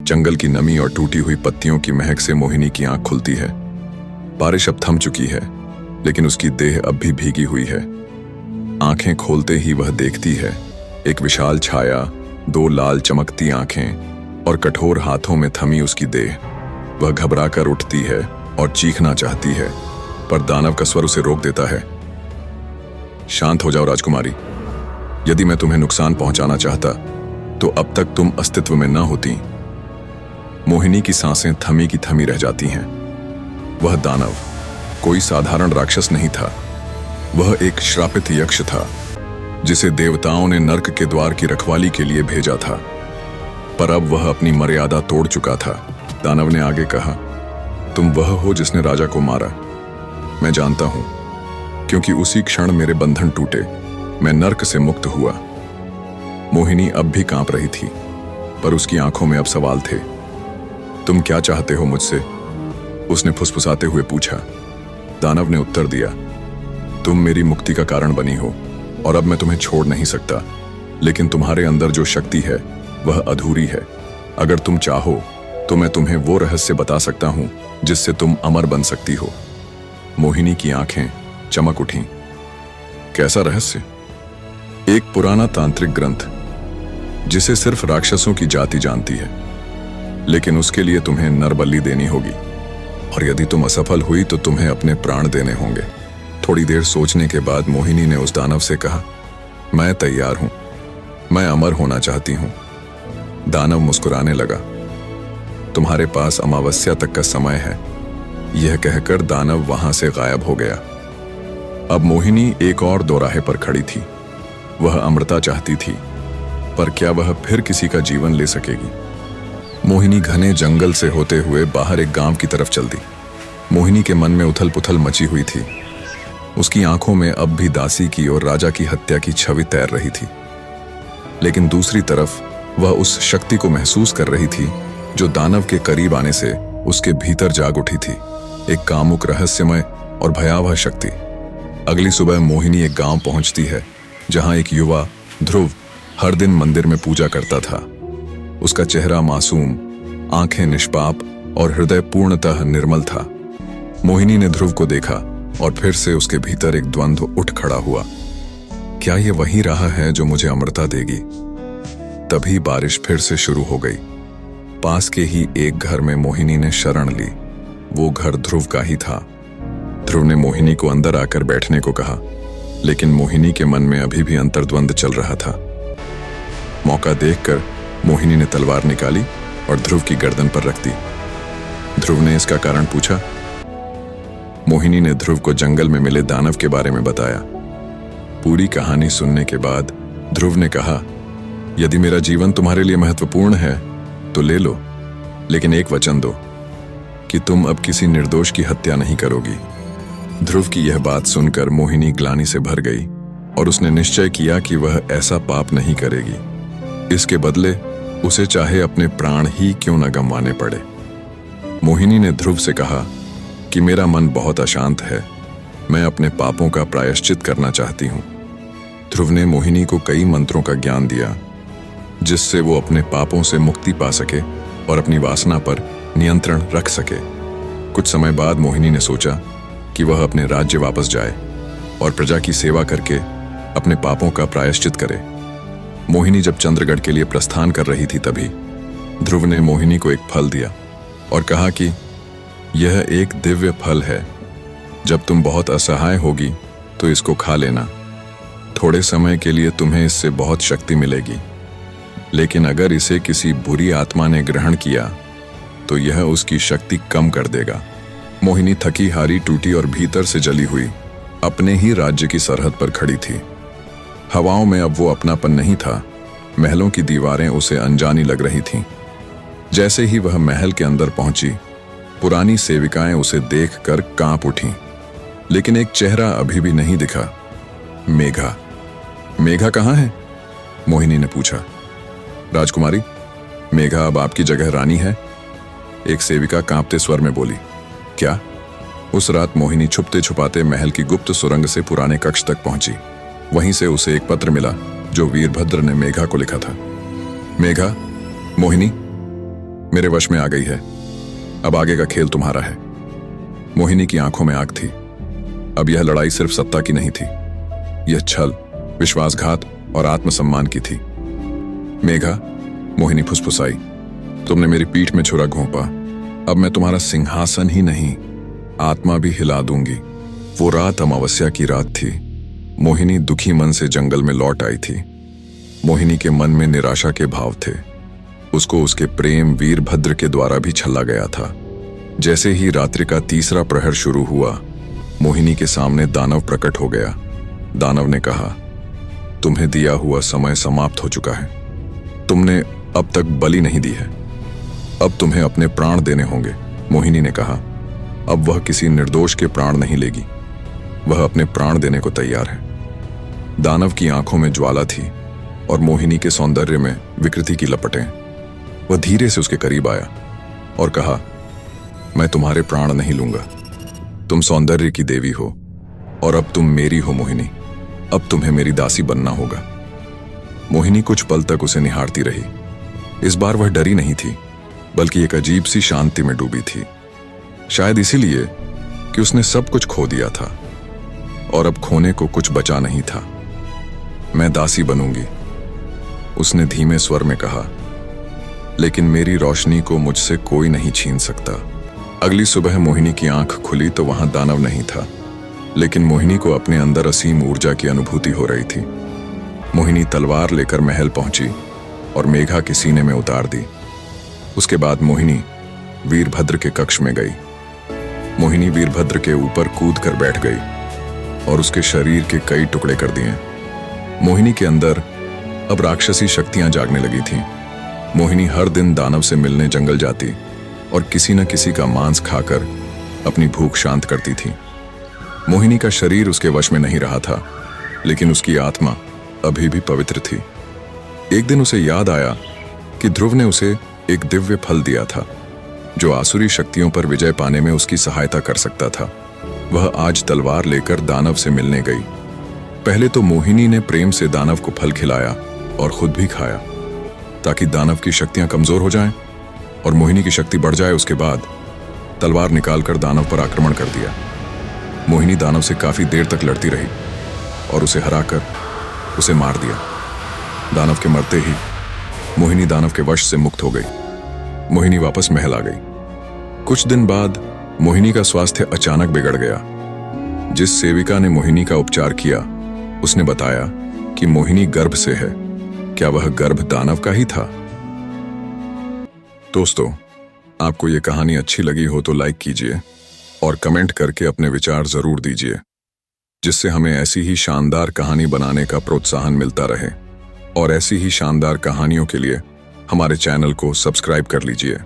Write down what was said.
जंगल की नमी और टूटी हुई पत्तियों की महक से मोहिनी की आंख खुलती है। बारिश अब थम चुकी है, लेकिन उसकी देह अब भी भीगी हुई है। आंखें खोलते ही वह देखती है एक विशाल छाया, दो लाल चमकती आंखें और कठोर हाथों में थमी उसकी देह। वह घबराकर उठती है और चीखना चाहती है, पर दानव का स्वर उसे रोक देता है। शांत हो जाओ राजकुमारी। यदि मैं तुम्हें नुकसान पहुंचाना चाहता तो अब तक तुम अस्तित्व में न होती। मोहिनी की सांसें थमी की थमी रह जाती हैं। वह दानव कोई साधारण राक्षस नहीं था। वह एक श्रापित यक्ष था, जिसे देवताओं ने नर्क के द्वार की रखवाली के लिए भेजा था। पर अब वह अपनी मर्यादा तोड़ चुका था। दानव ने आगे कहा, तुम वह हो जिसने राजा को मारा। मैं जानता हूं, क्योंकि उसी क्षण मेरे बंधन टूटे, मैं नर्क से मुक्त हुआ। मोहिनी अब भी कांप रही थी, पर उसकी आंखों में अब सवाल थे। तुम क्या चाहते हो मुझसे? उसने फुसफुसाते हुए पूछा। दानव ने उत्तर दिया, तुम मेरी मुक्ति का कारण बनी हो और अब मैं तुम्हें छोड़ नहीं सकता। लेकिन तुम्हारे अंदर जो शक्ति है वह अधूरी है। अगर तुम चाहो तो मैं तुम्हें वो रहस्य बता सकता हूं जिससे तुम अमर बन सकती हो। मोहिनी की आंखें चमक उठीं। कैसा रहस्य? एक पुराना तांत्रिक ग्रंथ जिसे सिर्फ राक्षसों की जाति जानती है, लेकिन उसके लिए तुम्हें नरबलि देनी होगी, और यदि तुम असफल हुई तो तुम्हें अपने प्राण देने होंगे। थोड़ी देर सोचने के बाद मोहिनी ने उस दानव से कहा, मैं तैयार हूं, मैं अमर होना चाहती हूं। दानव मुस्कुराने लगा। तुम्हारे पास अमावस्या तक का समय है। यह कहकर दानव वहां से गायब हो गया। अब मोहिनी एक और दोराहे पर खड़ी थी। वह अमरता चाहती थी, पर क्या वह फिर किसी का जीवन ले सकेगी? मोहिनी घने जंगल से होते हुए बाहर एक गांव की तरफ चल दी। मोहिनी के मन में उथल पुथल मची हुई थी। उसकी आंखों में अब भी दासी की और राजा की हत्या की छवि तैर रही थी, लेकिन दूसरी तरफ वह उस शक्ति को महसूस कर रही थी जो दानव के करीब आने से उसके भीतर जाग उठी थी। एक कामुक, रहस्यमय और भयावह शक्ति। अगली सुबह मोहिनी एक गांव पहुंचती है जहां एक युवा ध्रुव हर दिन मंदिर में पूजा करता था। उसका चेहरा मासूम, आंखें निष्पाप और हृदय पूर्णतः निर्मल था। मोहिनी ने ध्रुव को देखा और फिर से उसके भीतर एक द्वंद्व उठ खड़ा हुआ। क्या यह वही राह है जो मुझे अमरता देगी? तभी बारिश फिर से शुरू हो गई। पास के ही एक घर में मोहिनी ने शरण ली। वो घर ध्रुव का ही था। ध्रुव ने मोहिनी को अंदर आकर बैठने को कहा, लेकिन मोहिनी के मन में अभी भी अंतर्द्वंद चल रहा था। मौका देखकर मोहिनी ने तलवार निकाली और ध्रुव की गर्दन पर रख दी। ध्रुव ने इसका कारण पूछा। मोहिनी ने ध्रुव को जंगल में मिले दानव के बारे में बताया। पूरी कहानी सुनने के बाद ध्रुव ने कहा, यदि मेरा जीवन तुम्हारे लिए महत्वपूर्ण है तो ले लो, लेकिन एक वचन दो कि तुम अब किसी निर्दोष की हत्या नहीं करोगी। ध्रुव की यह बात सुनकर मोहिनी ग्लानि से भर गई और उसने निश्चय किया कि वह ऐसा पाप नहीं करेगी। इसके बदले उसे चाहे अपने प्राण ही क्यों न गंवाने पड़े। मोहिनी ने ध्रुव से कहा कि मेरा मन बहुत अशांत है, मैं अपने पापों का प्रायश्चित करना चाहती हूँ। ध्रुव ने मोहिनी को कई मंत्रों का ज्ञान दिया, जिससे वो अपने पापों से मुक्ति पा सके और अपनी वासना पर नियंत्रण रख सके। कुछ समय बाद मोहिनी ने सोचा कि वह अपने राज्य वापस जाए और प्रजा की सेवा करके अपने पापों का प्रायश्चित करे। मोहिनी जब चंद्रगढ़ के लिए प्रस्थान कर रही थी, तभी ध्रुव ने मोहिनी को एक फल दिया और कहा कि यह एक दिव्य फल है। जब तुम बहुत असहाय होगी तो इसको खा लेना। थोड़े समय के लिए तुम्हें इससे बहुत शक्ति मिलेगी, लेकिन अगर इसे किसी बुरी आत्मा ने ग्रहण किया तो यह उसकी शक्ति कम कर देगा। मोहिनी थकी हारी, टूटी और भीतर से जली हुई अपने ही राज्य की सरहद पर खड़ी थी। हवाओं में अब वो अपनापन नहीं था। महलों की दीवारें उसे अनजानी लग रही थीं। जैसे ही वह महल के अंदर पहुंची, पुरानी सेविकाएं उसे देखकर कांप उठीं, लेकिन एक चेहरा अभी भी नहीं दिखा। मेघा। मेघा कहाँ है? मोहिनी ने पूछा। राजकुमारी, मेघा अब आपकी जगह रानी है, एक सेविका कांपते स्वर में बोली। क्या? उस रात मोहिनी छुपते छुपाते महल की गुप्त सुरंग से पुराने कक्ष तक पहुंची। वहीं से उसे एक पत्र मिला जो वीरभद्र ने मेघा को लिखा था। मेघा, मोहिनी, मेरे वश में आ गई है। अब आगे का खेल तुम्हारा है। मोहिनी की आंखों में आग थी। अब यह लड़ाई सिर्फ सत्ता की नहीं थी, यह छल, विश्वासघात और आत्मसम्मान की थी। मेघा, मोहिनी फुसफुसाई, तुमने मेरी पीठ में छुरा घोंपा। अब मैं तुम्हारा सिंहासन ही नहीं, आत्मा भी हिला दूंगी। वो रात अमावस्या की रात थी। मोहिनी दुखी मन से जंगल में लौट आई थी। मोहिनी के मन में निराशा के भाव थे। उसको उसके प्रेम वीरभद्र के द्वारा भी छला गया था। जैसे ही रात्रि का तीसरा प्रहर शुरू हुआ, मोहिनी के सामने दानव प्रकट हो गया। दानव ने कहा, तुम्हें दिया हुआ समय समाप्त हो चुका है। तुमने अब तक बलि नहीं दी है, अब तुम्हें अपने प्राण देने होंगे। मोहिनी ने कहा, अब वह किसी निर्दोष के प्राण नहीं लेगी, वह अपने प्राण देने को तैयार है। दानव की आंखों में ज्वाला थी और मोहिनी के सौंदर्य में विकृति की लपटें। वह धीरे से उसके करीब आया और कहा, मैं तुम्हारे प्राण नहीं लूंगा। तुम सौंदर्य की देवी हो और अब तुम मेरी हो मोहिनी। अब तुम्हें मेरी दासी बनना होगा। मोहिनी कुछ पल तक उसे निहारती रही। इस बार वह डरी नहीं थी, बल्कि एक अजीब सी शांति में डूबी थी। शायद इसीलिए कि उसने सब कुछ खो दिया था और अब खोने को कुछ बचा नहीं था। मैं दासी बनूंगी, उसने धीमे स्वर में कहा, लेकिन मेरी रोशनी को मुझसे कोई नहीं छीन सकता। अगली सुबह मोहिनी की आंख खुली तो वहां दानव नहीं था, लेकिन मोहिनी को अपने अंदर असीम ऊर्जा की अनुभूति हो रही थी। मोहिनी तलवार लेकर महल पहुंची और मेघा के सीने में उतार दी। उसके बाद मोहिनी वीरभद्र के कक्ष में गई। मोहिनी वीरभद्र के ऊपर कूद कर बैठ गई और उसके शरीर के कई टुकड़े कर दिए। मोहिनी के अंदर अब राक्षसी शक्तियां जागने लगी थीं। मोहिनी हर दिन दानव से मिलने जंगल जाती और किसी न किसी का मांस खाकर अपनी भूख शांत करती थी। मोहिनी का शरीर उसके वश में नहीं रहा था, लेकिन उसकी आत्मा अभी भी पवित्र थी। एक दिन उसे याद आया कि ध्रुव ने उसे एक दिव्य फल दिया था, जो आसुरी शक्तियों पर विजय पाने में उसकी सहायता कर सकता था। वह आज तलवार लेकर दानव से मिलने गई। पहले तो मोहिनी ने प्रेम से दानव को फल खिलाया और खुद भी खाया, ताकि दानव की शक्तियां कमजोर हो जाएं और मोहिनी की शक्ति बढ़ जाए। उसके बाद तलवार निकालकर दानव पर आक्रमण कर दिया। मोहिनी दानव से काफी देर तक लड़ती रही और उसे हराकर उसे मार दिया। दानव के मरते ही मोहिनी दानव के वश से मुक्त हो गई। मोहिनी वापस महल आ गई। कुछ दिन बाद मोहिनी का स्वास्थ्य अचानक बिगड़ गया। जिस सेविका ने मोहिनी का उपचार किया, उसने बताया कि मोहिनी गर्भ से है। क्या वह गर्भ दानव का ही था? दोस्तों, आपको ये कहानी अच्छी लगी हो तो लाइक कीजिए और कमेंट करके अपने विचार जरूर दीजिए, जिससे हमें ऐसी ही शानदार कहानी बनाने का प्रोत्साहन मिलता रहे। और ऐसी ही शानदार कहानियों के लिए हमारे चैनल को सब्सक्राइब कर लीजिए।